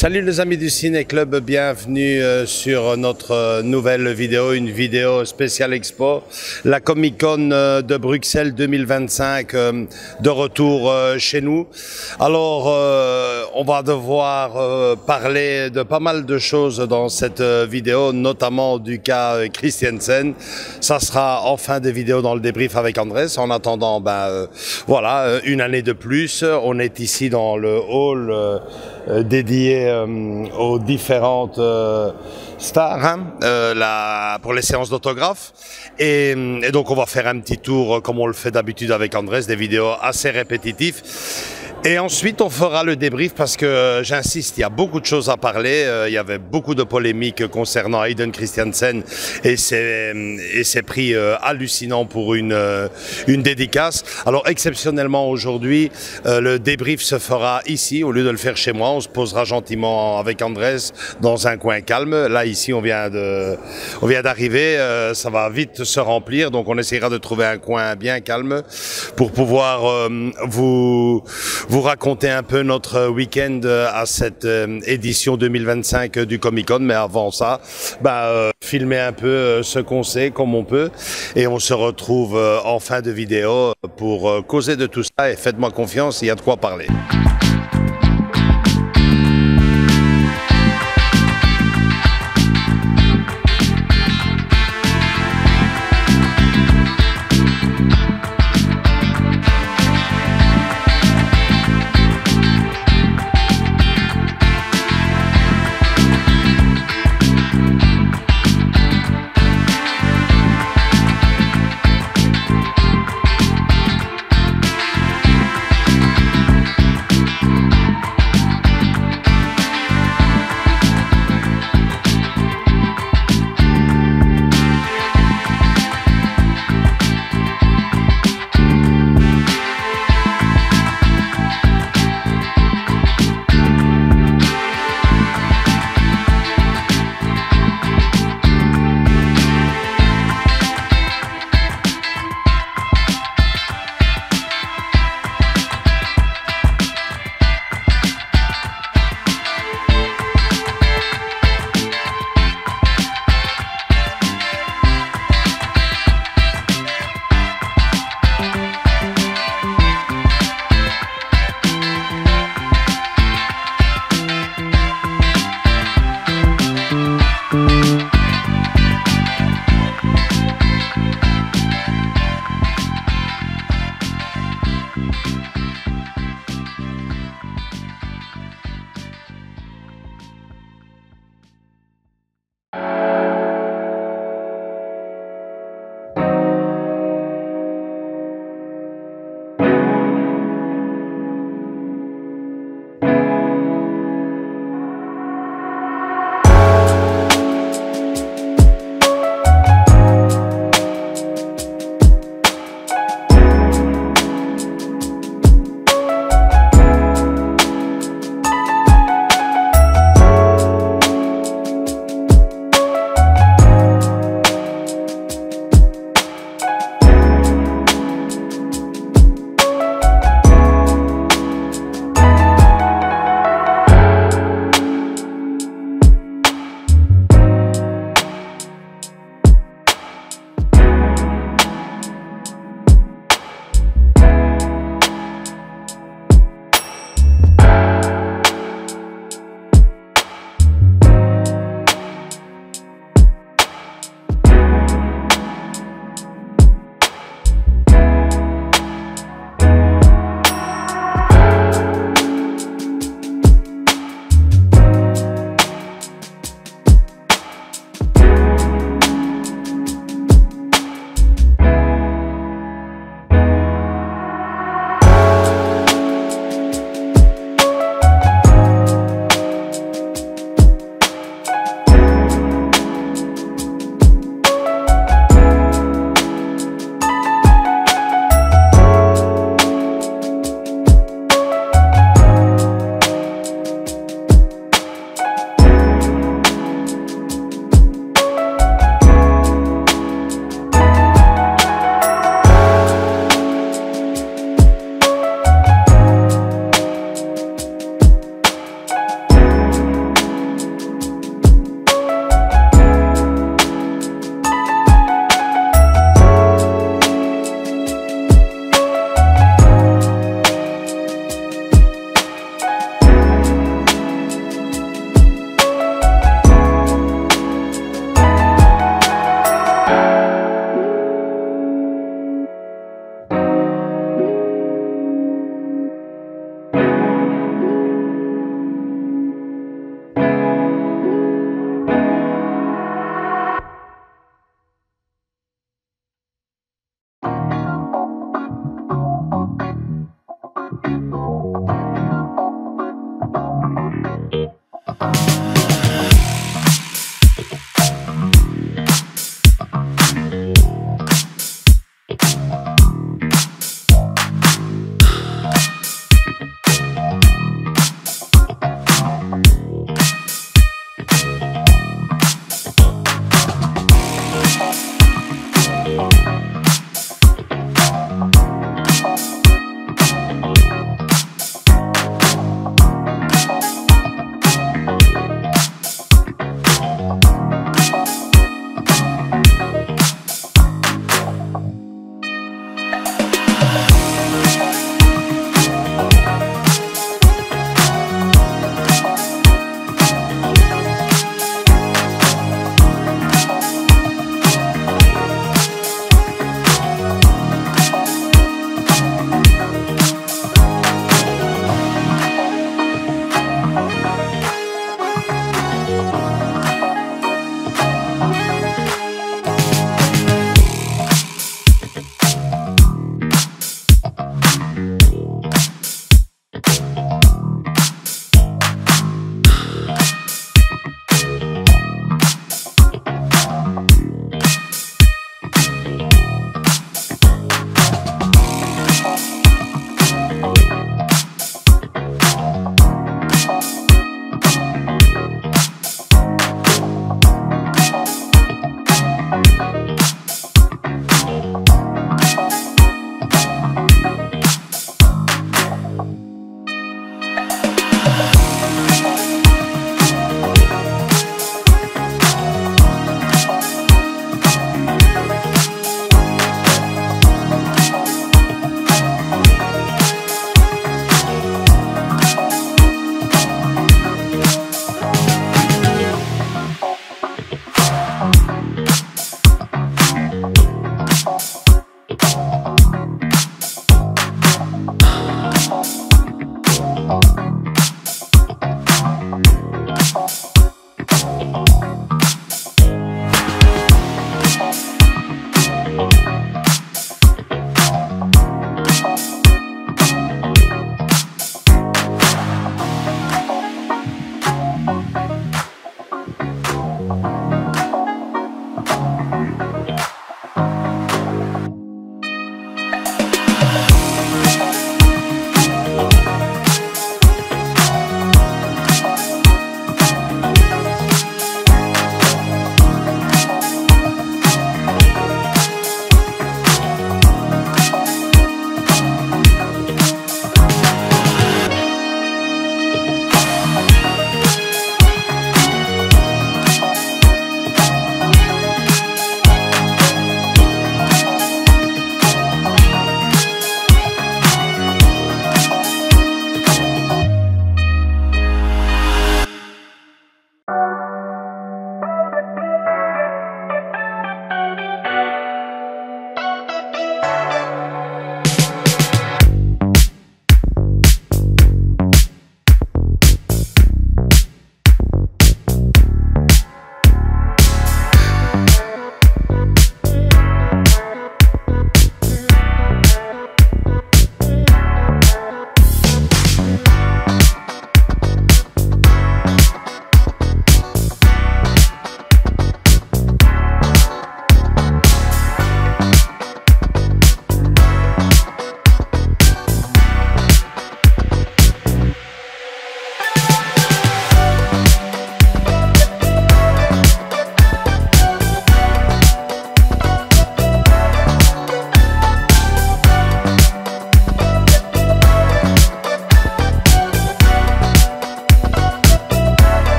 Salut les amis du Ciné Club, bienvenue sur notre nouvelle vidéo, une vidéo spéciale expo, la Comic Con de Bruxelles 2025 de retour chez nous. Alors on va devoir parler de pas mal de choses dans cette vidéo, notamment du cas Christiansen. Ça sera en fin de vidéo dans le débrief avec Andrés. En attendant, voilà, une année de plus, on est ici dans le hall dédié aux différentes stars pour les séances d'autographes et donc on va faire un petit tour comme on le fait d'habitude avec Andrés, des vidéos assez répétitives. Et ensuite, on fera le débrief parce que, j'insiste, il y a beaucoup de choses à parler. Il y avait beaucoup de polémiques concernant Hayden Christiansen et ses prix hallucinants pour une dédicace. Alors, exceptionnellement aujourd'hui, le débrief se fera ici au lieu de le faire chez moi. On se posera gentiment avec Andrés dans un coin calme. Là, ici, on vient d'arriver. Ça va vite se remplir. Donc, on essaiera de trouver un coin bien calme pour pouvoir vous raconter un peu notre week-end à cette édition 2025 du Comic-Con. Mais avant ça, filmer un peu ce qu'on sait, comme on peut. Et on se retrouve en fin de vidéo pour causer de tout ça. Et faites-moi confiance, il y a de quoi parler.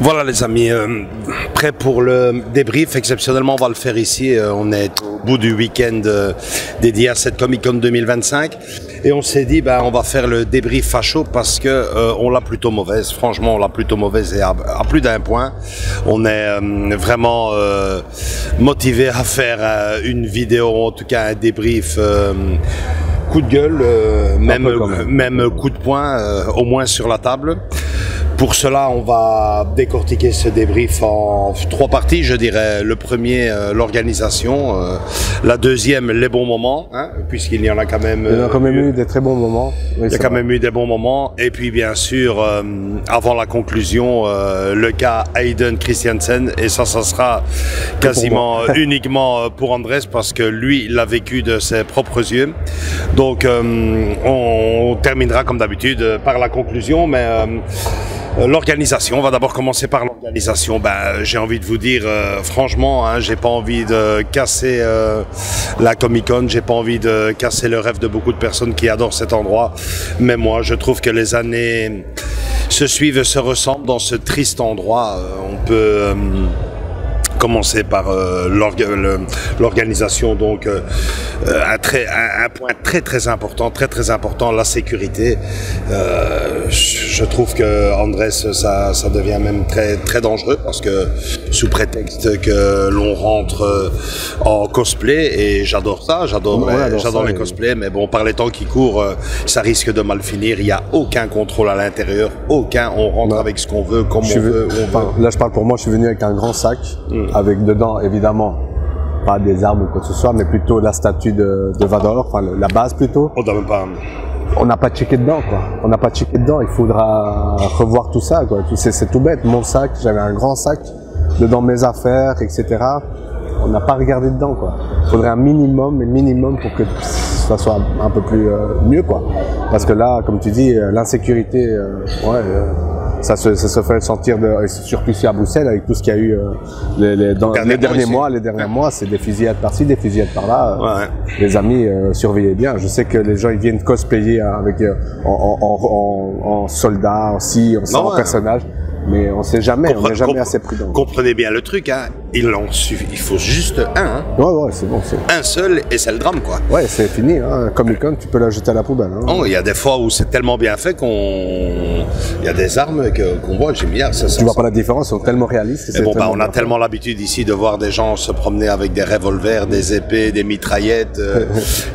Voilà les amis, prêt pour le débrief. Exceptionnellement, on va le faire ici. On est au bout du week-end dédié à cette Comic Con 2025. Et on s'est dit, on va faire le débrief à chaud parce que on l'a plutôt mauvaise. Franchement, on l'a plutôt mauvaise et à plus d'un point. On est vraiment motivé à faire une vidéo, en tout cas un débrief coup de gueule, même coup de poing, au moins sur la table. Pour cela, on va décortiquer ce débrief en 3 parties, je dirais. Le premier, l'organisation. La deuxième, les bons moments, hein, puisqu'il y en a quand même... Il y a quand même eu des très bons moments. Oui, il y a quand même eu des bons moments. Et puis, bien sûr, avant la conclusion, le cas Hayden Christensen. Et ça sera quasiment uniquement pour Andrés, parce que lui, il l'a vécu de ses propres yeux. Donc, on terminera comme d'habitude par la conclusion, mais... l'organisation, on va d'abord commencer par l'organisation. J'ai envie de vous dire, franchement, hein, j'ai pas envie de casser la Comic-Con, j'ai pas envie de casser le rêve de beaucoup de personnes qui adorent cet endroit. Mais moi, je trouve que les années se suivent et se ressemblent dans ce triste endroit. On peut... commencer par l'organisation, donc un point très important, la sécurité. Je trouve que Andrés, ça devient même très dangereux, parce que sous prétexte que l'on rentre en cosplay, et j'adore ça, j'adore les cosplays, mais bon, par les temps qui courent, ça risque de mal finir. Il n'y a aucun contrôle à l'intérieur, aucun, on rentre avec ce qu'on veut, comme on veut, où on veut. Là, je parle pour moi, je suis venu avec un grand sac, avec dedans, évidemment, pas des armes ou quoi que ce soit, mais plutôt la statue de Vador, enfin la base plutôt. On n'a pas checké dedans, quoi. On n'a pas checké dedans, il faudra revoir tout ça, quoi. C'est tout bête. Mon sac, j'avais un grand sac, dedans mes affaires, etc. On n'a pas regardé dedans, quoi. Il faudrait un minimum pour que ça soit un peu plus mieux, quoi. Parce que là, comme tu dis, l'insécurité, ça se fait sentir, surtout ici à Bruxelles, avec tout ce qu'il y a eu les derniers mois, c'est des fusillades par-ci, des fusillades par-là. Les amis, surveillez bien. Je sais que les gens, ils viennent cosplayer avec en soldats, en personnage. Mais on sait jamais, on n'est jamais assez prudent. Comprenez bien le truc, hein. Il faut juste un. Hein. Ouais, c'est bon. Un seul et c'est le drame, quoi. Ouais, c'est fini. Hein. Comic-Con, tu peux la jeter à la poubelle. Hein. Oh, il y a des fois où c'est tellement bien fait il y a des armes qu'on voit, j'aime bien. Tu vois pas la différence, ils sont tellement réalistes. Mais bon, on a tellement l'habitude ici de voir des gens se promener avec des revolvers, des épées, des mitraillettes,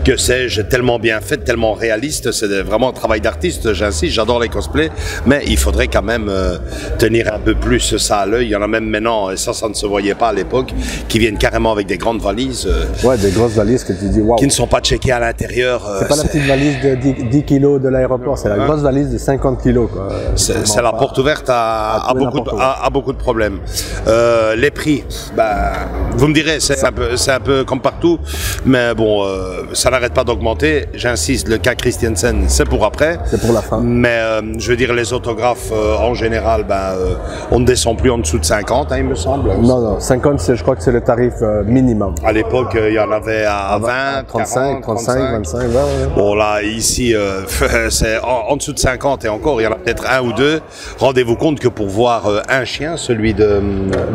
que sais-je, tellement bien fait, tellement réaliste. C'est vraiment un travail d'artiste, j'insiste, j'adore les cosplays, mais il faudrait quand même tenir un peu plus ça à l'œil. Il y en a même maintenant, et ça ne se voyait pas à l'époque, qui viennent carrément avec des grandes valises. Ouais, des grosses valises que tu dis waouh. Qui ne sont pas checkées à l'intérieur. C'est pas la petite valise de 10 kilos de l'aéroport, c'est la grosse valise de 50 kilos. C'est la porte ouverte à beaucoup de problèmes. Les prix, vous me direz, c'est un peu comme partout, mais bon, ça n'arrête pas d'augmenter. J'insiste, le cas Christensen, c'est pour après. C'est pour la fin. Mais je veux dire, les autographes, en général, on ne descend plus en dessous de 50, hein, il me semble. Non, 50, je crois que c'est le tarif minimum. À l'époque, il y en avait à 20, 35, 25, 20. Bon, là, ici, c'est en dessous de 50 et encore, il y en a peut-être un ou deux. Rendez-vous compte que pour voir un chien, celui de...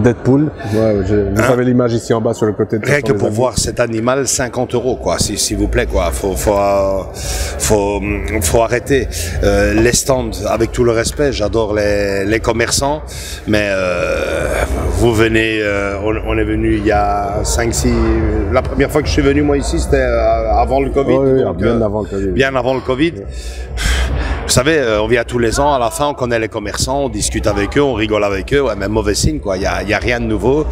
Deadpool, vous avez l'image ici en bas sur le côté. Rien que pour voir cet animal, 50 €, quoi, s'il vous plaît, quoi. Faut arrêter. Les stands, avec tout le respect, j'adore les commerçants, mais vous venez, on est venu il y a 5-6... La première fois que je suis venu, moi, ici, c'était avant le Covid. Oui, donc, bien avant le Covid. Bien avant le Covid. Vous savez, on vient tous les ans, à la fin, on connaît les commerçants, on discute avec eux, on rigole avec eux, mais mauvais signe, quoi. Il y a rien de nouveau.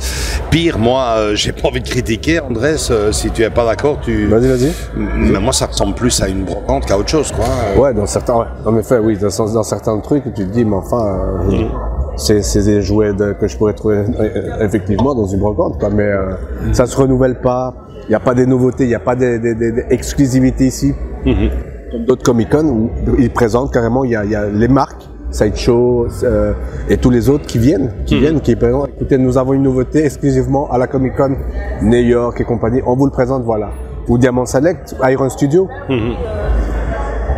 Pire, moi, j'ai pas envie de critiquer, Andrés, si tu es pas d'accord, Vas-y. Mais moi, ça ressemble plus à une brocante qu'à autre chose, quoi. Ouais, en effet, oui, dans certains trucs, tu te dis, mais enfin, c'est des jouets que je pourrais trouver effectivement dans une brocante, quoi, mais ça se renouvelle pas, il n'y a pas des nouveautés, il n'y a pas des exclusivités ici. Comme d'autres Comic-Con où ils présentent carrément, il y a les marques, Sideshow et tous les autres qui présentent. Écoutez, nous avons une nouveauté exclusivement à la Comic-Con New York et compagnie, on vous le présente, voilà. Ou Diamond Select, Iron Studio.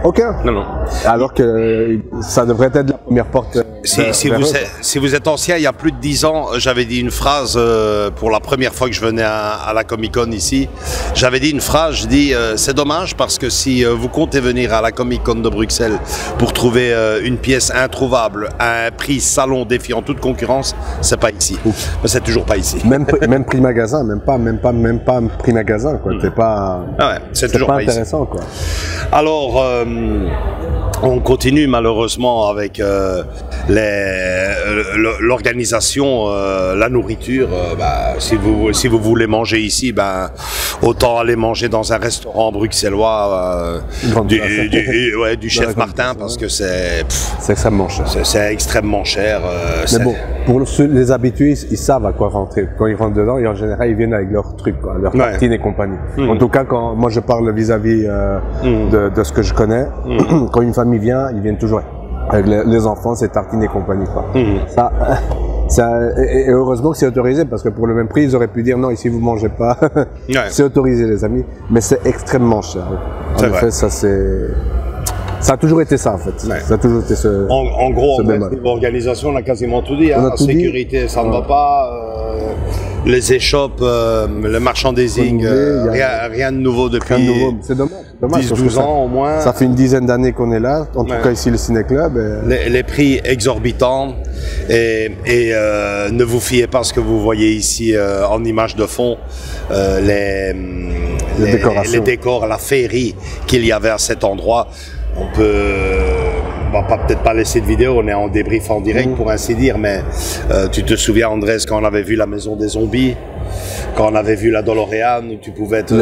Aucun. Non. Alors que ça devrait être la première porte. Si vous êtes ancien, il y a plus de 10 ans, j'avais dit une phrase pour la première fois que je venais à la Comic Con ici. J'avais dit une phrase, je dis c'est dommage parce que si vous comptez venir à la Comic Con de Bruxelles pour trouver une pièce introuvable à un prix salon défiant toute concurrence, c'est pas ici. Mais c'est toujours pas ici. Même prix magasin, même pas prix magasin, quoi. C'est pas. Ah ouais, c'est toujours pas intéressant, ici. Quoi. Alors. On continue malheureusement avec l'organisation, la nourriture. Si vous voulez manger ici, autant aller manger dans un restaurant bruxellois du chef Martin parce que c'est extrêmement cher. C'est extrêmement cher. Mais bon, pour les habitués, ils savent à quoi rentrer. Quand ils rentrent dedans, et en général, ils viennent avec leurs trucs, quoi, leurs tartines et compagnie. En tout cas, quand moi je parle vis-à-vis de ce que je connais, quand une famille vient, ils viennent toujours avec les enfants, c'est tartines et compagnie, quoi. Et heureusement que c'est autorisé, parce que pour le même prix, ils auraient pu dire non, ici vous mangez pas. C'est autorisé, les amis, mais c'est extrêmement cher. En effet, ça a toujours été ça, en fait. Ça a toujours été en gros, l'organisation, on a quasiment tout dit. La sécurité, ça ne va pas. Les échoppes, le merchandising, rien de nouveau depuis c'est dommage, 10-12 ans au moins. Ça fait une dizaine d'années qu'on est là, en tout cas ici le Ciné Club. Les prix exorbitants et ne vous fiez pas à ce que vous voyez ici en image de fond, les décors, la féerie qu'il y avait à cet endroit. On va peut-être pas laisser de vidéo, on est en débrief en direct pour ainsi dire, mais tu te souviens, Andrés, quand on avait vu la maison des zombies, quand on avait vu la DeLorean, où tu pouvais être...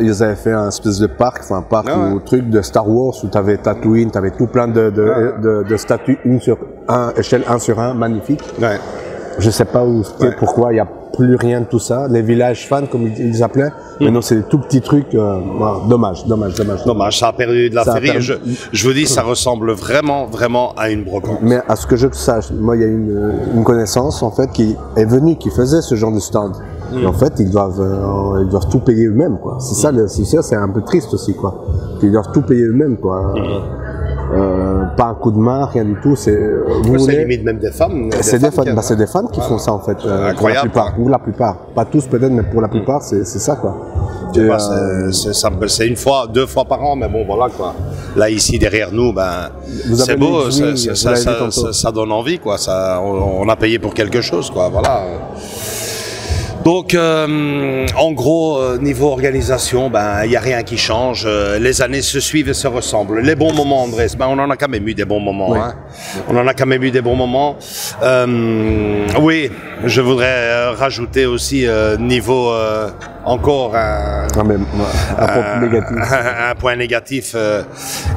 Ils avaient fait un espèce de parc, enfin un parc ou truc de Star Wars où tu avais Tatooine, tu avais tout plein de statues, échelle 1 sur 1, magnifique. Je sais pas pourquoi il n'y a plus rien de tout ça. Les villages fans, comme ils appelaient. Mais non, c'est des tout petits trucs. Dommage. Ça a perdu de la féerie. Je vous dis, ça ressemble vraiment à une brocante. Mais à ce que je sache, moi, il y a une connaissance, en fait, qui est venue, qui faisait ce genre de stand. Et en fait, ils doivent tout payer eux-mêmes, quoi. C'est ça, c'est un peu triste aussi, quoi. Ils doivent tout payer eux-mêmes, quoi. Pas un coup de main, rien du tout. C'est limite même des femmes. C'est des fans qui font ça, en fait. Incroyable. Pour la plupart. Pas tous peut-être, mais pour la plupart, c'est ça, quoi. C'est une fois, 2 fois par an, mais bon, voilà, quoi. Là, ici, derrière nous, c'est beau, ça donne envie, quoi. On a payé pour quelque chose, quoi. Voilà. Donc, en gros, niveau organisation, il n'y a rien qui change. Les années se suivent et se ressemblent. Les bons moments, Andrés, on en a quand même eu des bons moments. Oui. Hein. On en a quand même eu des bons moments. Oui, je voudrais rajouter aussi niveau encore un point négatif.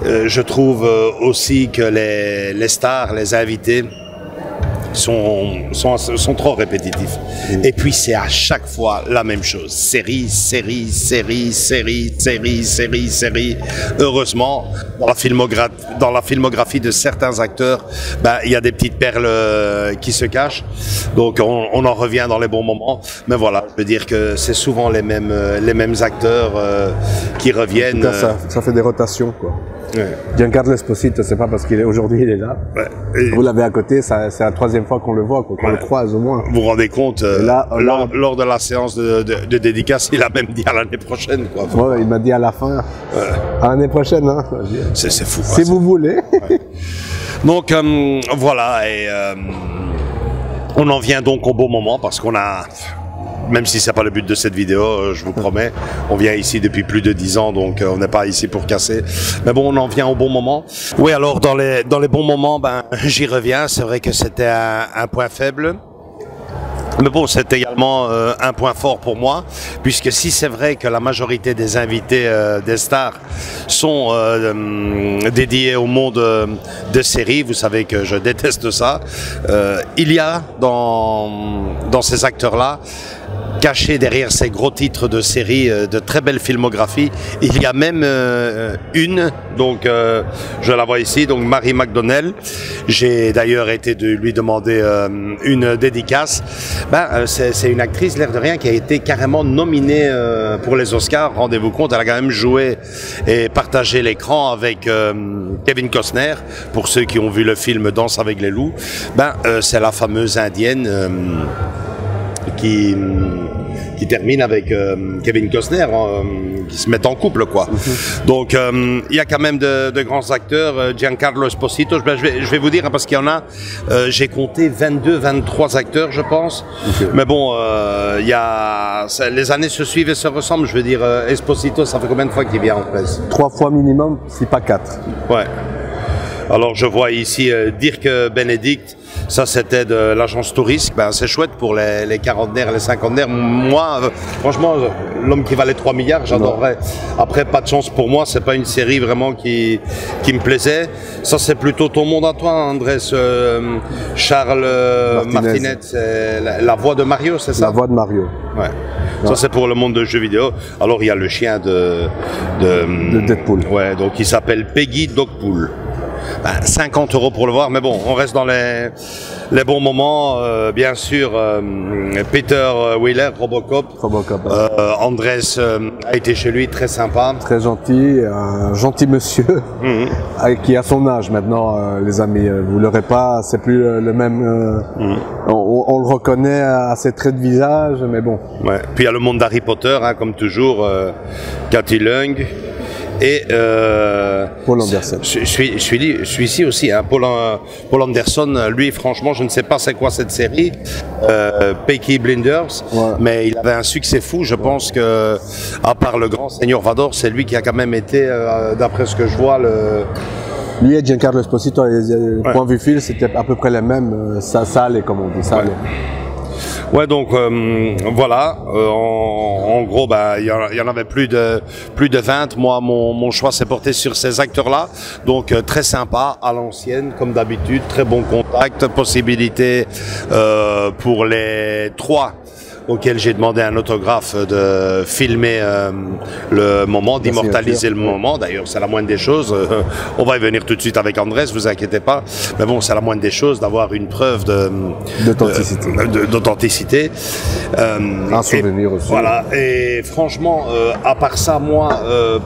Je trouve aussi que les stars, les invités, sont trop répétitifs. Et puis c'est à chaque fois la même chose. Série. Heureusement, dans la filmographie de certains acteurs, il y a des petites perles qui se cachent. Donc on en revient dans les bons moments. Mais voilà, je veux dire que c'est souvent les mêmes acteurs qui reviennent. En tout cas, ça fait des rotations, quoi. Giancarlo Esposito, c'est pas parce qu'aujourd'hui il est là. Vous l'avez à côté, c'est la 3e fois qu'on le voit, qu'on le croise au moins. Vous vous rendez compte, lors de la séance de dédicace, il a même dit à l'année prochaine, quoi. Il m'a dit à la fin, à l'année prochaine, hein. C'est fou. Si vous voulez. Donc voilà, et on en vient donc au bon moment parce qu'on a... Même si c'est pas le but de cette vidéo, je vous promets, on vient ici depuis plus de 10 ans, donc on n'est pas ici pour casser. Mais bon, on en vient au bon moment. Oui, alors dans les bons moments, j'y reviens. C'est vrai que c'était un point faible. Mais bon, c'est également un point fort pour moi, puisque si c'est vrai que la majorité des invités des stars sont dédiés au monde de séries, vous savez que je déteste ça, il y a dans ces acteurs-là caché derrière ces gros titres de séries, de très belles filmographies. Il y a même une, donc je la vois ici, donc Mary McDonnell. J'ai d'ailleurs été de lui demander une dédicace. C'est une actrice, l'air de rien, qui a été carrément nominée pour les Oscars. Rendez-vous compte, elle a quand même joué et partagé l'écran avec Kevin Costner. Pour ceux qui ont vu le film Danse avec les loups, c'est la fameuse indienne qui termine avec Kevin Costner, qui se mettent en couple, quoi. Donc, il y a quand même de grands acteurs. Giancarlo Esposito, je vais vous dire, hein, parce qu'il y en a, j'ai compté 22, 23 acteurs, je pense. Mais bon, les années se suivent et se ressemblent. Je veux dire, Esposito, ça fait combien de fois qu'il vient en presse? 3 fois minimum, si pas 4. Ouais. Alors, je vois ici Dirk Benedict. Ça, c'était de l'agence touriste. C'est chouette pour les quarantenaires et les cinquantenaires. Moi, franchement, L'homme qui valait 3 milliards, j'adorerais. Après, pas de chance pour moi, c'est pas une série vraiment qui me plaisait. Ça, c'est plutôt ton monde à toi, Andrés. Charles Martinet, c'est la voix de Mario, c'est ça? La voix de Mario. Ouais. Ça, c'est pour le monde de jeux vidéo. Alors, il y a le chien de Deadpool. Ouais, donc il s'appelle Peggy Dogpool. 50 € pour le voir, mais bon, on reste dans les bons moments. Bien sûr, Peter Wheeler, Robocop. Andrés a été chez lui, très sympa. Très gentil, un gentil monsieur qui a son âge maintenant, les amis. Vous l'aurez pas, c'est plus le même. On le reconnaît à ses traits de visage, mais bon. Ouais. Puis il y a le monde d'Harry Potter, hein, comme toujours, Cathy Lung. Et Paul Anderson. Je suis ici aussi, hein, Paul Anderson. Lui, franchement, je ne sais pas c'est quoi cette série, Peaky Blinders, mais il avait un succès fou. Je pense que, à part le grand Seigneur Vador, c'est lui qui a quand même été, d'après ce que je vois, Lui et Giancarlo Esposito, point vue fil, c'était à peu près les mêmes. Ça allait, comme on dit, ça allait. Ouais, donc voilà, en gros, il y en avait plus de 20. Moi, mon choix s'est porté sur ces acteurs-là. Donc très sympa, à l'ancienne, comme d'habitude, très bon contact, possibilité pour les 3 auquel j'ai demandé à un autographe de filmer le moment, d'immortaliser le moment. D'ailleurs, c'est la moindre des choses. On va y venir tout de suite avec Andrés, vous inquiétez pas. Mais bon, c'est la moindre des choses d'avoir une preuve d'authenticité. Un souvenir aussi. Voilà. Et franchement, à part ça, moi,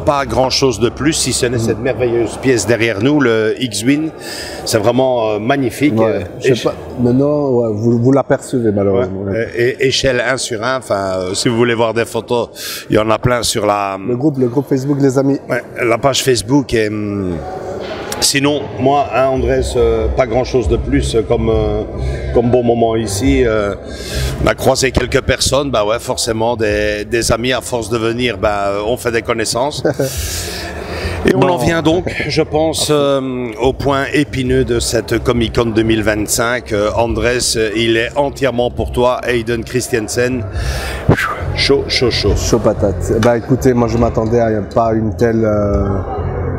pas grand-chose de plus, si ce n'est cette merveilleuse pièce derrière nous, le X-Wing. C'est vraiment magnifique. Ouais, je sais pas. Maintenant, vous l'apercevez malheureusement. Échelle 1 sur 1, si vous voulez voir des photos, il y en a plein sur le groupe Facebook, les amis. Ouais, la page Facebook. Et sinon, moi, hein, Andrés, pas grand chose de plus comme bon moment ici. On a croisé quelques personnes, ouais, forcément des amis. À force de venir, on fait des connaissances. Et on en vient donc, je pense, au point épineux de cette Comic-Con 2025. Andrés, il est entièrement pour toi, Hayden Christensen. Chaud, chaud, chaud. Chaud patate. Écoutez, moi je m'attendais à pas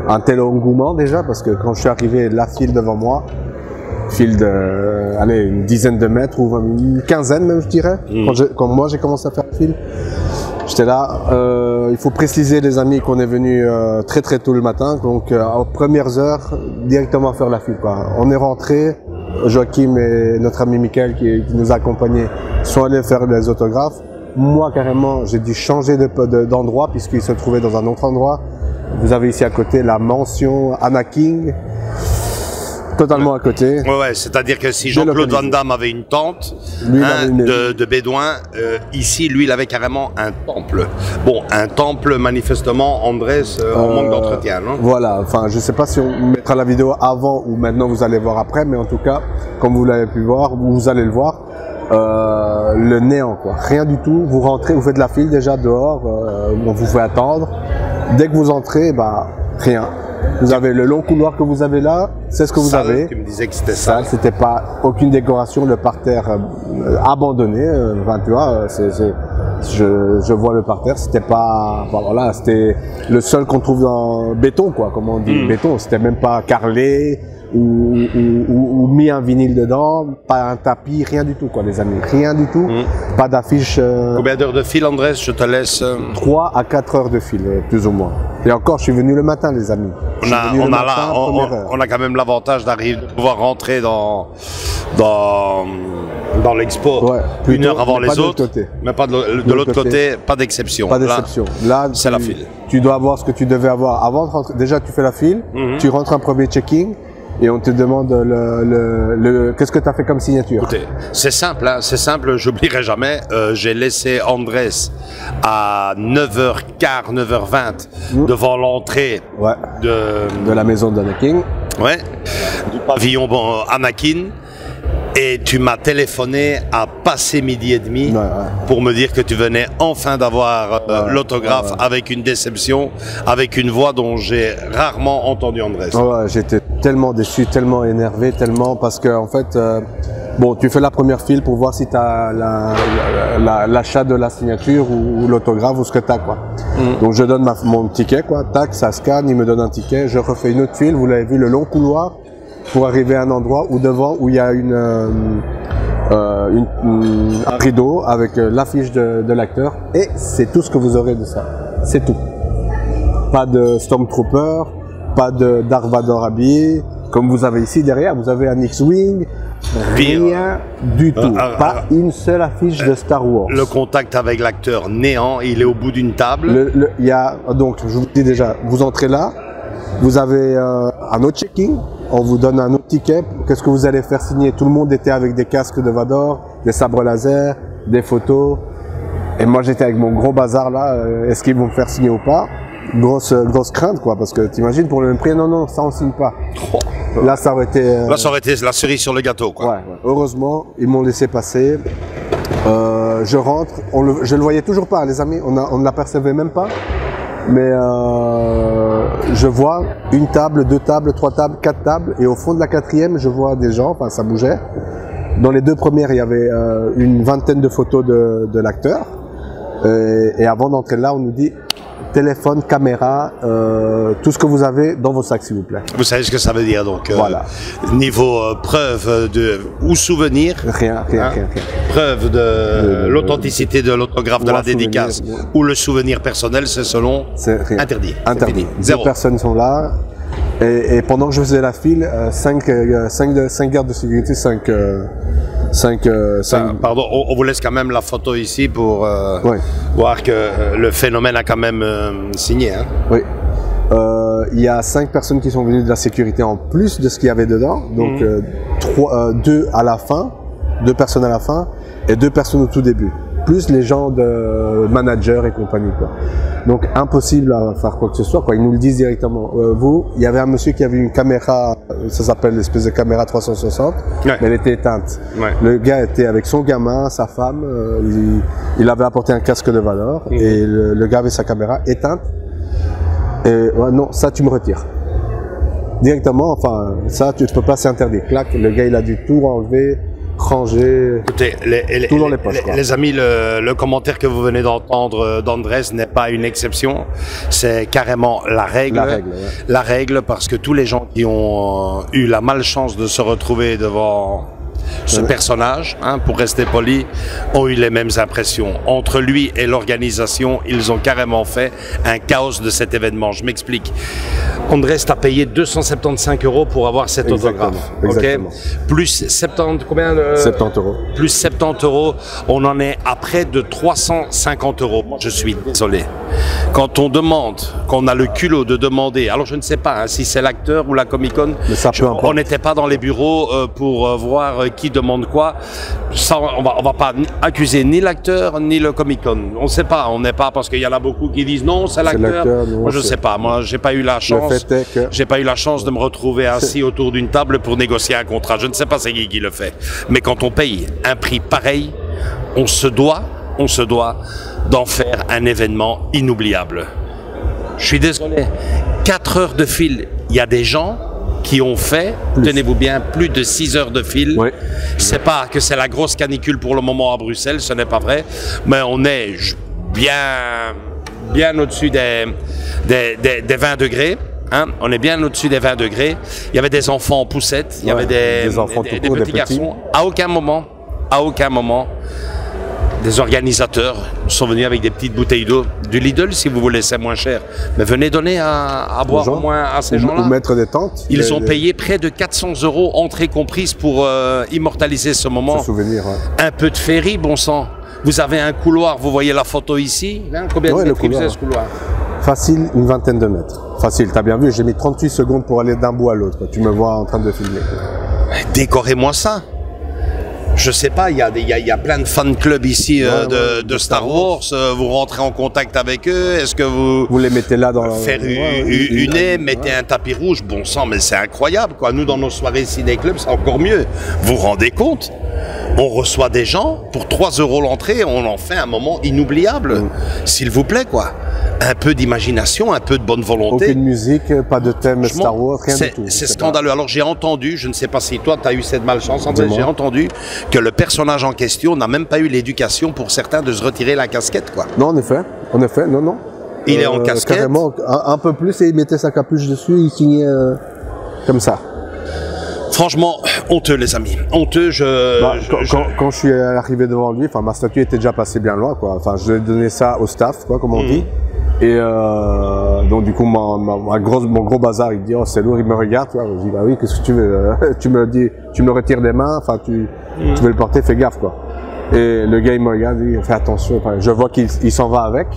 un tel engouement déjà, parce que quand je suis arrivé, la file devant moi, file une dizaine de mètres, ou une quinzaine même, je dirais, quand moi j'ai commencé à faire la file. J'étais là, il faut préciser les amis qu'on est venu très très tôt le matin, donc aux premières heures, directement faire la file, quoi. On est rentré, Joachim et notre ami Michael qui nous a accompagnés sont allés faire les autographes. Moi carrément, j'ai dû changer d'endroit puisqu'il se trouvait dans un autre endroit. Vous avez ici à côté la mention Anakin. Totalement à côté. Ouais, c'est-à-dire que si Jean-Claude Van Damme avait une tente de bédouins, ici, lui, il avait carrément un temple. Bon, un temple, manifestement, Andrés, en manque d'entretien, non? Voilà, enfin, je sais pas si on mettra la vidéo avant ou maintenant vous allez voir après, mais en tout cas, comme vous l'avez pu voir, vous allez le voir, le néant, quoi. Rien du tout. Vous rentrez, vous faites la file déjà dehors, on vous fait attendre. Dès que vous entrez, rien. Vous avez le long couloir que vous avez là, c'est ce que vous avez. Tu me disais que c'était sale. C'était pas aucune décoration, le parterre abandonné. Tu vois, je vois le parterre, c'était pas, voilà, c'était le sol qu'on trouve dans béton, quoi, comme on dit, béton. C'était même pas carrelé ou mis un vinyle dedans, pas un tapis, rien du tout quoi les amis, rien du tout, pas d'affiche. Combien d'heures de fil Andrés, je te laisse 3 à 4 heures de fil, plus ou moins. Et encore, je suis venu le matin les amis. On a quand même l'avantage d'arriver, de pouvoir rentrer dans l'expo une heure avant les autres, mais pas de l'autre côté, pas d'exception. Pas d'exception. Là, c'est la file. Tu dois avoir ce que tu devais avoir avant de rentrer. Déjà, tu fais la file, tu rentres un premier checking et on te demande qu'est-ce que tu as fait comme signature. Écoutez, c'est simple, hein, c'est simple, j'oublierai jamais. J'ai laissé Andrés à 9h15, 9h20 devant l'entrée de la maison d'Anakin. Ouais, du pavillon Anakin. Et tu m'as téléphoné à passer midi et demi pour me dire que tu venais enfin d'avoir l'autographe avec une déception, avec une voix dont j'ai rarement entendu Andrés. J'étais tellement déçu, tellement énervé, tellement parce que en fait, bon, tu fais la première file pour voir si tu as l'achat de la signature ou l'autographe ou ce que tu as quoi. Donc je donne mon ticket quoi, tac, ça scanne, il me donne un ticket, je refais une autre file, vous l'avez vu, le long couloir. Pour arriver à un endroit où devant où il y a un rideau avec l'affiche de l'acteur et c'est tout ce que vous aurez de ça. C'est tout. Pas de Stormtrooper, pas de Darth Vader habillé, comme vous avez ici derrière, vous avez un X-Wing, rien du tout. Pas une seule affiche de Star Wars. Le contact avec l'acteur néant, il est au bout d'une table. Donc je vous dis déjà, vous entrez là, vous avez un autre checking. On vous donne un autre ticket. Qu'est-ce que vous allez faire signer? Tout le monde était avec des casques de Vador, des sabres laser, des photos. Et moi, j'étais avec mon gros bazar là. Est-ce qu'ils vont me faire signer ou pas? Grosse crainte quoi, parce que t'imagines pour le même prix, non, ça on signe pas. Là, ça aurait été. Là, ça aurait été la cerise sur le gâteau quoi. Ouais. Heureusement, ils m'ont laissé passer. Je rentre. Je le voyais toujours pas, les amis. On ne l'apercevait même pas. Mais je vois une table, 2 tables, 3 tables, 4 tables et au fond de la 4e, je vois des gens, enfin ça bougeait. Dans les 2 premières, il y avait une vingtaine de photos de l'acteur. Et avant d'entrer là, on nous dit téléphone, caméra, tout ce que vous avez dans vos sacs s'il vous plaît. Vous savez ce que ça veut dire donc voilà. Niveau preuve ou souvenir. Rien. Preuve de l'authenticité de l'autographe de la dédicace ou le souvenir personnel, c'est selon interdit. Interdit. 2 personnes sont là. Et pendant que je faisais la file, 5 gardes de sécurité, 5 Pardon, on vous laisse quand même la photo ici pour voir que le phénomène a quand même signé. Hein. Oui. Il y a 5 personnes qui sont venues de la sécurité en plus de ce qu'il y avait dedans. Donc 2 à la fin, 2 personnes à la fin et 2 personnes au tout début. Plus les gens de manager et compagnie quoi. Donc impossible à faire quoi que ce soit quoi. Ils nous le disent directement. Il y avait un monsieur qui avait une caméra, ça s'appelle l'espèce de caméra 360, mais elle était éteinte. Le gars était avec son gamin, sa femme, il avait apporté un casque de Vador et le gars avait sa caméra éteinte. Et non, ça tu me retires. Directement, enfin ça tu ne peux pas, c'est interdit. Clac, le gars il a dû tout enlever. Ranger, écoutez, tout dans les poches. Les amis, le commentaire que vous venez d'entendre d'Andrés n'est pas une exception, c'est carrément la règle. La règle parce que tous les gens qui ont eu la malchance de se retrouver devant ce personnage, pour rester poli, ont eu les mêmes impressions. Entre lui et l'organisation, ils ont carrément fait un chaos de cet événement. Je m'explique. Andrés t'a payé 275 € pour avoir cet autographe. Exactement. Plus 70, combien 70 €. Plus 70 €, on en est à près de 350 €. Je suis désolé. Quand on demande, qu'on a le culot de demander, alors je ne sais pas si c'est l'acteur ou la Comic-Con, on n'était pas dans les bureaux pour voir qui demande quoi. Ça, on va pas accuser ni l'acteur ni le Comic-Con. On ne sait pas, on n'est pas, parce qu'il y en a beaucoup qui disent non, c'est l'acteur. Moi je ne sais pas, moi j'ai pas eu la chance. J'ai pas eu la chance de me retrouver assis autour d'une table pour négocier un contrat. Je ne sais pas c'est qui le fait. Mais quand on paye un prix pareil, on se doit d'en faire un événement inoubliable. Je suis désolé. 4 heures de fil, il y a des gens qui ont fait, tenez-vous bien, plus de 6 heures de fil. C'est pas que c'est la grosse canicule pour le moment à Bruxelles, ce n'est pas vrai, mais on est bien au-dessus des 20 degrés. Hein, on est bien au-dessus des 20 degrés. Il y avait des enfants en poussette, il y avait des enfants des tout court, petits garçons. À aucun moment, des organisateurs sont venus avec des petites bouteilles d'eau. Du Lidl, si vous voulez, c'est moins cher. Mais venez donner à boire au moins à ces gens-là. Ou mettre des tentes. Ils ont payé près de 400 €, entrée comprise, pour immortaliser ce moment. Ce souvenir, ouais. Un peu de ferry, bon sang. Vous avez un couloir, vous voyez la photo ici. Hein, combien de mètres c'est ce couloir? Facile, une vingtaine de mètres. Facile, t'as bien vu, j'ai mis 38 secondes pour aller d'un bout à l'autre. Tu me vois en train de filmer. Décorez-moi ça. Je sais pas, il y a plein de fan clubs ici de Star Wars. Vous rentrez en contact avec eux. Est-ce que vous les mettez là dans faire une haie, mettez un tapis rouge, bon sang, mais c'est incroyable quoi. Nous dans nos soirées ciné-club, c'est encore mieux. Vous vous rendez compte? On reçoit des gens pour 3 € l'entrée, on en fait un moment inoubliable. S'il vous plaît quoi. Un peu d'imagination, un peu de bonne volonté. Aucune musique, pas de thème Star Wars, rien du tout. C'est scandaleux. Alors j'ai entendu, je ne sais pas si toi tu as eu cette malchance, André, j'ai entendu que le personnage en question n'a même pas eu l'éducation pour certains de se retirer la casquette quoi. Non, en effet, non. Il est en casquette. Carrément, un peu plus et il mettait sa capuche dessus, il signait comme ça. Franchement, honteux les amis, honteux. Quand je suis arrivé devant lui, ma statue était déjà passée bien loin quoi. Enfin, je lui ai donné ça au staff quoi, comme on dit. Et donc du coup mon gros bazar il dit oh c'est lourd, il me regarde quoi. Je dis bah oui, qu'est-ce que tu veux, tu me le retires des mains, enfin tu veux le porter, fais gaffe quoi. Et le gars il me regarde, il fait attention, je vois qu'il s'en va avec,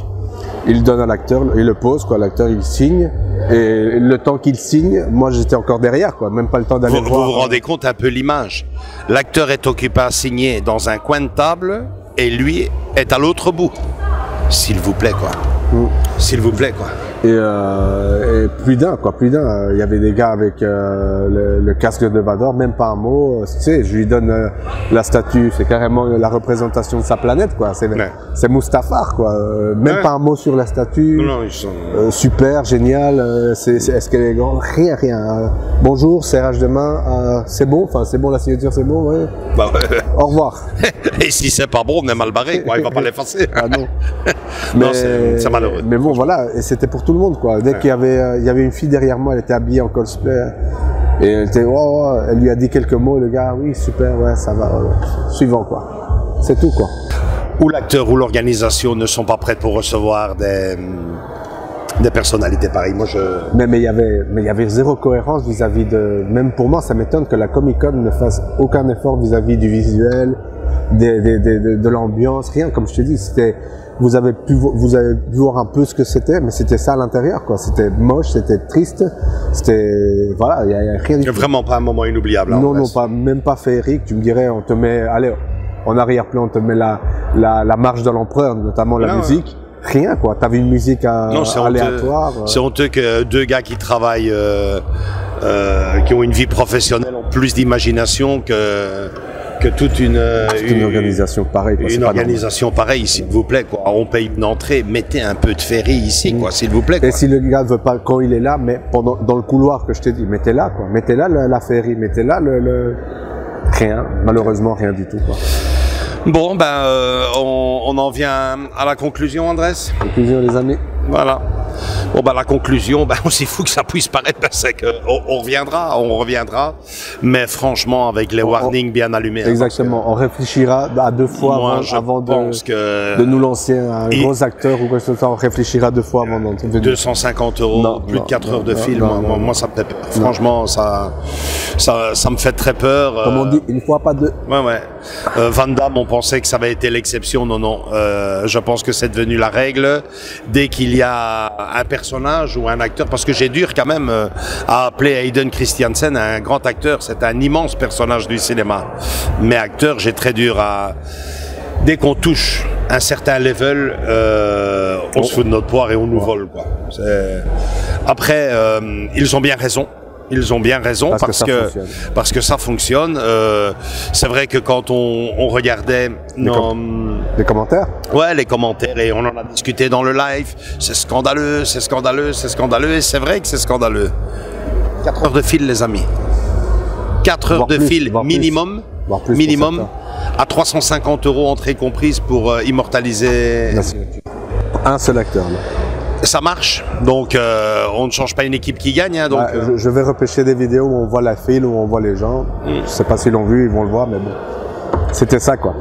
il le donne à l'acteur, il le pose quoi, l'acteur il signe et le temps qu'il signe, moi j'étais encore derrière quoi, même pas le temps d'aller voir. Vous vous rendez compte un peu l'image, l'acteur est occupé à signer dans un coin de table et lui est à l'autre bout. S'il vous plaît quoi. S'il vous plaît quoi. Et plus d'un. Il y avait des gars avec le casque de Vador, même pas un mot. Tu sais, je lui donne la statue, c'est carrément la représentation de sa planète quoi. C'est Mustafar quoi. Même pas un mot sur la statue. Non, ils sont... super, génial. Est-ce qu'elle est grande? Rien. Bonjour, serrage de main. C'est bon. Enfin, c'est bon la signature, c'est bon. Ouais. Bah, ouais. Au revoir. Et si c'est pas bon, on est mal barré quoi. Il va pas l'effacer. Ah non. Non, c'est malheureux. Mais bon, voilà, et c'était pour tout le monde, quoi. Dès qu'il y avait une fille derrière moi, elle était habillée en cosplay, et elle était, elle lui a dit quelques mots, le gars, oui, super, ouais, ça va, suivant, quoi. C'est tout, quoi. Ou l'acteur ou l'organisation ne sont pas prêts pour recevoir des personnalités pareilles. Moi, Mais il y avait zéro cohérence vis-à-vis de, même pour moi, ça m'étonne que la Comic-Con ne fasse aucun effort vis-à-vis du visuel, de l'ambiance, rien, comme je te dis, c'était, vous avez pu voir un peu ce que c'était, mais c'était ça à l'intérieur, quoi. C'était moche, c'était triste, c'était, voilà, il y a rien du tout. Vraiment pas un moment inoubliable. Non, même pas féerique. Tu me dirais, on te met, allez, en arrière-plan, on te met la marche de l'empereur, notamment la musique. Rien, quoi. T'avais une musique aléatoire. C'est honteux que deux gars qui travaillent, qui ont une vie professionnelle, ont plus d'imagination que toute une organisation pareille. Une organisation pareille, s'il vous plaît, quoi. On paye une entrée, mettez un peu de ferry ici, quoi, s'il vous plaît. Quoi. Et si le gars veut pas, quand il est là, mais dans le couloir que je t'ai dit, mettez là, quoi. Mettez là la ferry, mettez là rien, malheureusement rien du tout, quoi. Bon, on en vient à la conclusion, Andrés. Conclusion, les amis. Voilà. Bon, la conclusion, aussi fou que ça puisse paraître, c'est qu'on reviendra, mais franchement, avec les warnings bien allumés. Exactement, on réfléchira à deux fois avant de nous lancer un gros acteur ou quoi que ce soit, on réfléchira deux fois avant d'entrer. 250 €, plus de 4 heures de film, moi ça me fait peur. Franchement, ça me fait très peur. Comme on dit, une fois, pas deux. Ouais. Van Damme, on pensait que ça avait été l'exception, non. Je pense que c'est devenu la règle. Dès qu'il y a un personnage ou un acteur, parce que j'ai dur quand même à appeler Hayden Christensen un grand acteur, c'est un immense personnage du cinéma. Mais acteur, j'ai très dur à... Dès qu'on touche un certain level, on se fout de notre poire et on nous vole, quoi. Après, ils ont bien raison. Ils ont bien raison parce que ça fonctionne. C'est vrai que quand on regardait les commentaires. Ouais, les commentaires, et on en a discuté dans le live. C'est scandaleux, c'est scandaleux, c'est scandaleux, et c'est vrai que c'est scandaleux. 4 heures de fil, les amis. 4 heures de fil minimum, à 350 € entrée comprise pour immortaliser. Un seul acteur, là. Ça marche, donc on ne change pas une équipe qui gagne. Hein, donc, je vais repêcher des vidéos où on voit la file, où on voit les gens. Je sais pas s'ils l'ont vu, ils vont le voir, mais bon, c'était ça quoi.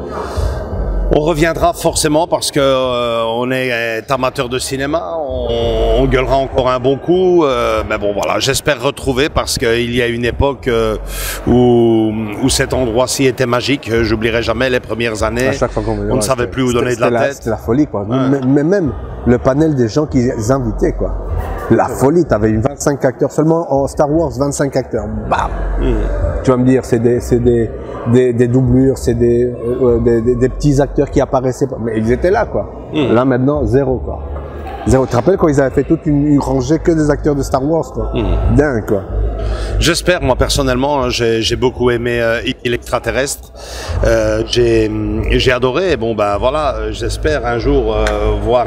On reviendra forcément parce que on est amateur de cinéma, on gueulera encore un bon coup, mais bon voilà, j'espère retrouver parce qu'il y a une époque où cet endroit-ci était magique. J'oublierai jamais les premières années. À chaque fois on ne savait plus où donner de la tête. C'était la folie quoi. Ouais. Mais même le panel des gens qu'ils invitaient quoi. La folie, tu avais 25 acteurs seulement en Star Wars, 25 acteurs. Bam. Tu vas me dire, c'est des doublures, c'est des petits acteurs qui apparaissaient, mais ils étaient là quoi. Là maintenant, zéro quoi. Zéro. Tu te rappelles quand ils avaient fait toute une rangée que des acteurs de Star Wars quoi. Dingue quoi. J'espère, moi personnellement, j'ai beaucoup aimé l'extraterrestre. J'ai adoré. Et bon ben voilà, j'espère un jour voir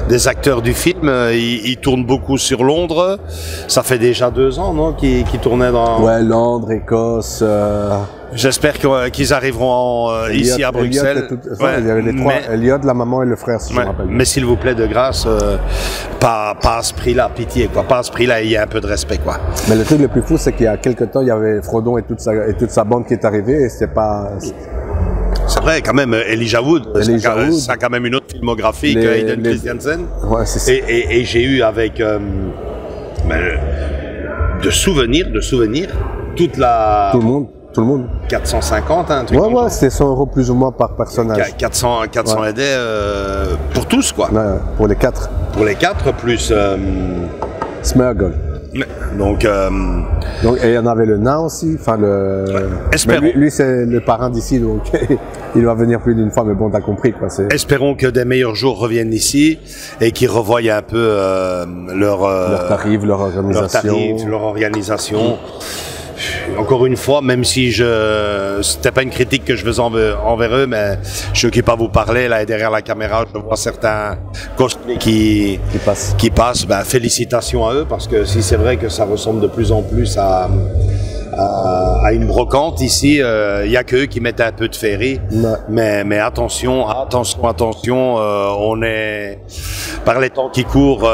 des acteurs du film. Ils tournent beaucoup sur Londres. Ça fait déjà 2 ans, non, qu'ils tournaient dans. Ouais, Londres, Écosse. J'espère qu'ils arriveront ici à Bruxelles. Il y avait les 3, Elliot, la maman et le frère, si je me rappelle. Mais s'il vous plaît, de grâce, pas à ce prix-là, pitié, quoi. Pas à ce prix-là, il y a un peu de respect, quoi. Mais le truc le plus fou, c'est qu'il y a quelques temps, il y avait Frodon et toute sa bande qui est arrivée, et c'était pas. C'est vrai, quand même, Elijah Wood, ça a quand même une autre filmographie que Hayden Christensen. Ouais, c'est ça. Et j'ai eu avec de souvenirs, toute la. Tout le monde. 450, un truc. Ouais, c'était 100 € plus ou moins par personnage. 400 aidés pour tous, quoi. Ouais, pour les 4. Pour les 4, plus. Smurgle. Donc, et il y en avait le nain aussi. Enfin, espérons. Lui c'est le parrain d'ici, donc il va venir plus d'une fois, mais bon, t'as compris, quoi. Espérons que des meilleurs jours reviennent ici et qu'ils revoient un peu leur tarif, leur organisation. Encore une fois, même si c'était pas une critique que je faisais envers eux, mais je suis occupé à vous parler là et derrière la caméra, je vois certains cosplays qui passent. Ben, félicitations à eux parce que si c'est vrai que ça ressemble de plus en plus à une brocante ici, il y a qu'eux qui mettent un peu de ferry. Mais attention, on est par les temps qui courent,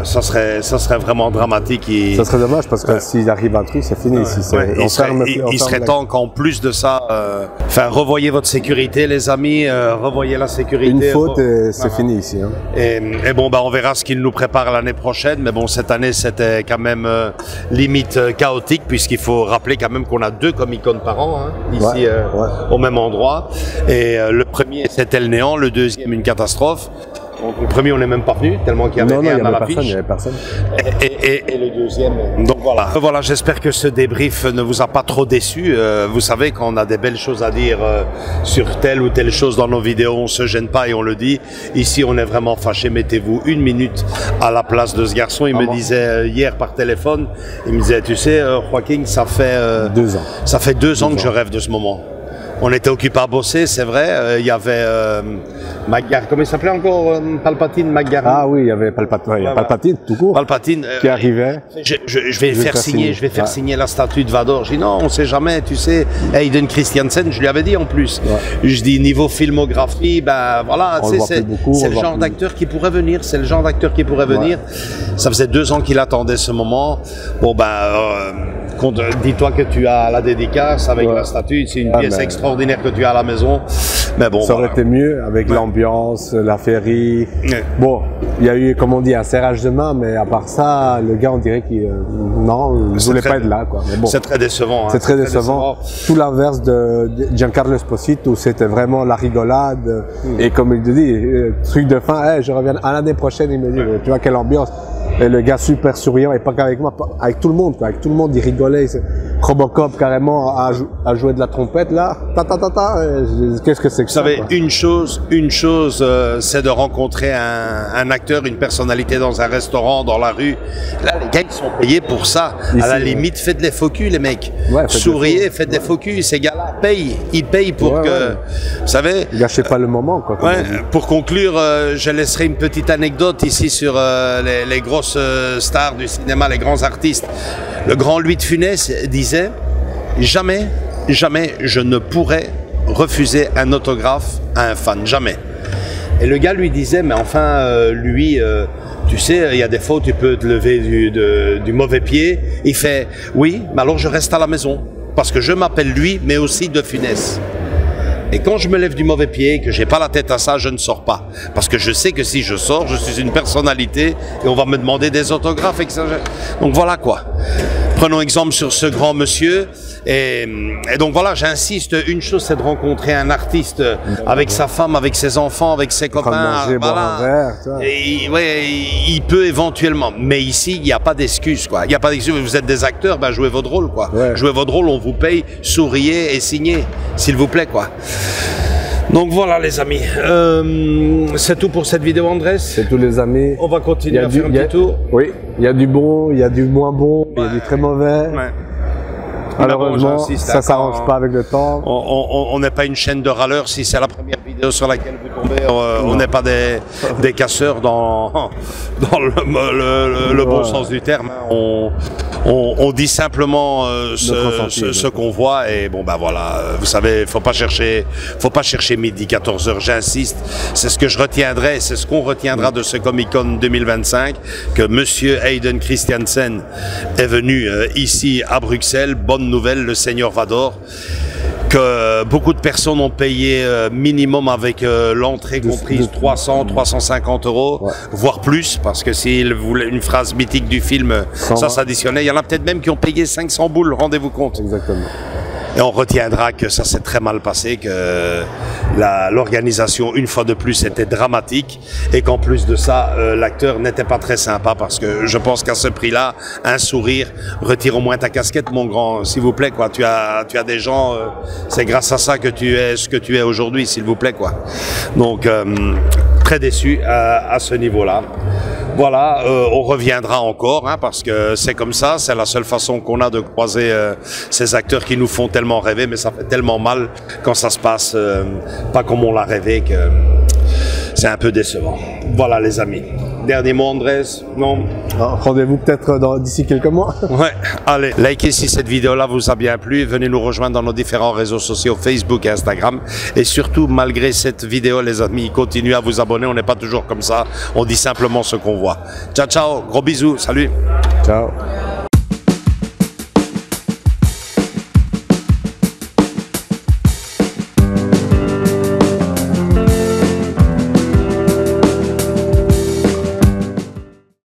ça serait vraiment dramatique. Ça serait dommage parce que s'il arrive un truc, c'est fini. Il serait temps qu'en plus de ça, revoyez votre sécurité, les amis, revoyez la sécurité. Une faute et c'est fini ici. Hein. Et bon, on verra ce qu'il nous prépare l'année prochaine. Mais bon, cette année, c'était quand même limite chaotique puisqu'il faut rappeler quand même qu'on a 2 Comic-Con par an, hein, ici au même endroit. Et le premier, c'était le néant, le deuxième, une catastrophe. Donc, le premier, on n'est même pas venu, tellement qu'il y avait rien à l'affiche. Il n'y avait personne. Et le deuxième. Donc voilà, j'espère que ce débrief ne vous a pas trop déçu. Vous savez, quand on a des belles choses à dire sur telle ou telle chose dans nos vidéos, on se gêne pas et on le dit. Ici, on est vraiment fâché. Mettez-vous 1 minute à la place de ce garçon. Il me disait hier par téléphone, il me disait, tu sais, Joaquin, ça fait 2 ans. Ça fait 2 ans que je rêve de ce moment. On était occupé à bosser, c'est vrai. Il y avait comment il s'appelait encore Palpatine, McGarry. Ah oui, il y avait Palpatine, Palpatine tout court. Palpatine qui arrivait. Je vais faire signer la statue de Vador. Je dis non, on sait jamais, tu sais. Hayden Christensen, je lui avais dit en plus. Ouais. Je dis niveau filmographie, ben voilà, c'est le genre d'acteur qui pourrait venir. C'est le genre d'acteur qui pourrait venir. Ça faisait 2 ans qu'il attendait ce moment. Bon dis-toi que tu as la dédicace avec la statue, c'est une pièce extraordinaire que tu as à la maison. Mais bon, ça aurait été mieux avec l'ambiance, la féerie. Bon, il y a eu, comme on dit, un serrage de main, mais à part ça, le gars, on dirait qu'il ne voulait pas être là, quoi. Mais bon, c'est très décevant. C'est très décevant. Tout l'inverse de Giancarlo Esposito, où c'était vraiment la rigolade. Et comme il te dit, truc de fin, je reviens à l'année prochaine, il me dit, tu vois quelle ambiance. Et le gars super souriant, et pas qu'avec moi, avec tout le monde, quoi. Avec tout le monde, il rigolait. Robocop, carrément, a joué de la trompette, là. Qu'est-ce que c'est que ça? Vous savez, une chose, c'est de rencontrer un acteur, une personnalité dans un restaurant, dans la rue. Là, les gars, ils sont payés pour ça. Ici, à la limite, faites les faux culs, les mecs. Souriez, faites des faux culs. Ces gars-là payent. Ils payent pour que, vous savez. Gâchez pas le moment, quoi. Pour conclure, je laisserai une petite anecdote ici sur les grosses stars du cinéma, les grands artistes. Le grand Louis de Funès disait « Jamais je ne pourrais refuser un autographe à un fan. Jamais. » Et le gars lui disait, mais enfin, lui, tu sais, il y a des fois où tu peux te lever du mauvais pied. Il fait, oui, mais alors je reste à la maison. Parce que je m'appelle lui, mais aussi De Funès. Et quand je me lève du mauvais pied, que j'ai pas la tête à ça, je ne sors pas. Parce que je sais que si je sors, je suis une personnalité et on va me demander des autographes, etc. Donc voilà quoi. Prenons exemple sur ce grand monsieur. Et donc voilà, j'insiste, une chose c'est de rencontrer un artiste avec sa femme, avec ses enfants, avec ses copains. Manger, boire un verre, tu vois. Et ouais, il peut éventuellement. Mais ici, il n'y a pas d'excuse, quoi. Il n'y a pas d'excuse. Vous êtes des acteurs, ben jouez votre rôle, quoi. Ouais. Jouez votre rôle, on vous paye, souriez et signez, s'il vous plaît, quoi. Donc voilà les amis, c'est tout pour cette vidéo Andrés. C'est tout les amis. On va continuer à faire un petit tour. Oui, il y a du bon, il y a du moins bon, il y a du très mauvais. Ouais. Malheureusement, bon, ça s'arrange pas avec le temps. On n'est pas une chaîne de râleurs. Si c'est la première vidéo sur laquelle vous tombez, on n'est pas des casseurs dans le bon sens du terme. On dit simplement ce qu'on voit et bon ben voilà, vous savez, faut pas chercher midi 14h, j'insiste, c'est ce que je retiendrai, c'est ce qu'on retiendra de ce Comic-Con 2025, que monsieur Hayden Christensen est venu ici à Bruxelles. Bonne nouvelle, le Seigneur Vador, que beaucoup de personnes ont payé minimum avec l'entrée comprise 300, 350 €, ouais. Voire plus, parce que s'ils voulaient une phrase mythique du film, ça s'additionnait. Il y en a peut-être même qui ont payé 500 boules, rendez-vous compte. Exactement. Et on retiendra que ça s'est très mal passé, que l'organisation, une fois de plus, était dramatique et qu'en plus de ça, l'acteur n'était pas très sympa parce que je pense qu'à ce prix-là, un sourire, retire au moins ta casquette, mon grand, s'il vous plaît, quoi. Tu as des gens, c'est grâce à ça que tu es ce que tu es aujourd'hui, s'il vous plaît, quoi. Donc, très déçu à ce niveau-là. Voilà, on reviendra encore, hein, parce que c'est comme ça, c'est la seule façon qu'on a de croiser ces acteurs qui nous font tellement rêver, mais ça fait tellement mal quand ça se passe pas comme on l'a rêvé que c'est un peu décevant. Voilà les amis. Dernier mot Andrés, non? Rendez-vous peut-être d'ici quelques mois. Ouais, allez, likez si cette vidéo-là vous a bien plu, venez nous rejoindre dans nos différents réseaux sociaux, Facebook et Instagram. Et surtout, malgré cette vidéo, les amis, continuez à vous abonner, on n'est pas toujours comme ça, on dit simplement ce qu'on voit. Ciao, ciao, gros bisous, salut. Ciao.